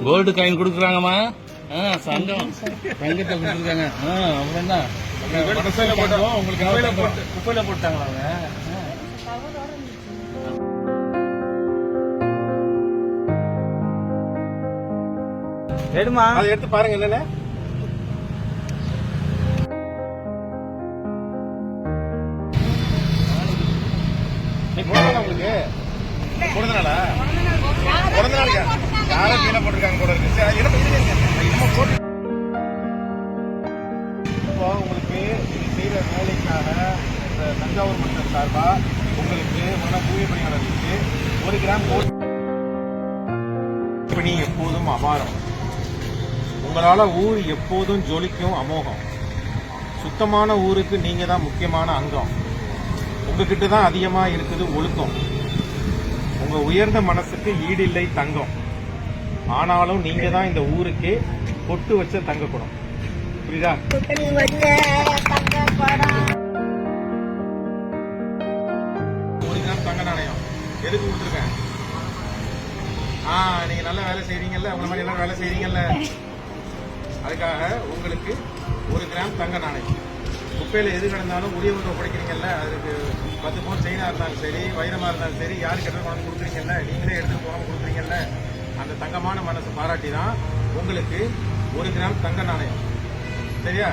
Gold coin கொடுக்குறாங்கம்மா. சங்கம் தங்கத்தை கொடுத்துருக்காங்க. அப்புறம் தான் உங்களுக்கு குப்பையில போட்டாங்களா அவங்க? எடுமா அதை எடுத்து பாருங்க. என்னன்னு உங்களுக்கு பிறந்த நாளா? பிறந்த நாளுக்கு யாரும் கீழே போட்டிருக்காங்க கூட இருக்கு. இப்போ உங்களுக்கு செய்யற வேலைக்காக தஞ்சாவூர் மன்றம் சார்பா உங்களுக்கு தூய பணியாளர்களுக்கு 1 கிராம் பணி எப்போதும் அபாரம். உங்களால ஊர் எப்போதும் ஜொலிக்கும் அமோகம். சுத்தமான ஊருக்கு நீங்க தான் முக்கியமான அங்கம். உங்ககிட்ட தான் அதிகமா இருக்குது ஒழுக்கம். உங்க உயர்ந்த மனசுக்கு ஈடில்லை தங்கம். ஆனாலும் நீங்க தான் இந்த ஊருக்கே பொட்டு வச்ச தங்க குடம். புரியுதா? தங்க நாணயம் எதுக்கு கொடுத்துருக்கேன்? நீங்க நல்ல வேலை செய்றீங்கல்ல, உங்களை மாதிரி எல்லாம் வேலை செய்றீங்கல்ல, அதுக்காக உங்களுக்கு 1 கிராம் தங்க நாணயம். குப்பையில எது கிடந்தாலும் உரியவங்க ஒப்படைக்கிறீங்கல்ல, அதுக்கு 10 பவுன் செயினா இருந்தாலும் சரி, வைரமா இருந்தாலும் சரி, யாரு கிட்ட கொண்டு கொடுக்குறீங்கல்ல, நீங்களே எடுத்துட்டு போகாம கொடுக்குறீங்கல்ல, அந்த தங்கமான மனசு பாராட்டி தான் உங்களுக்கு 1 கிராம் தங்க நாணயம். சரியா?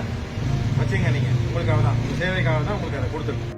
வச்சுங்க. நீங்க உங்களுக்காக தான், சேவைக்காக தான் உங்களுக்கு அதை கொடுத்துருக்கோம்.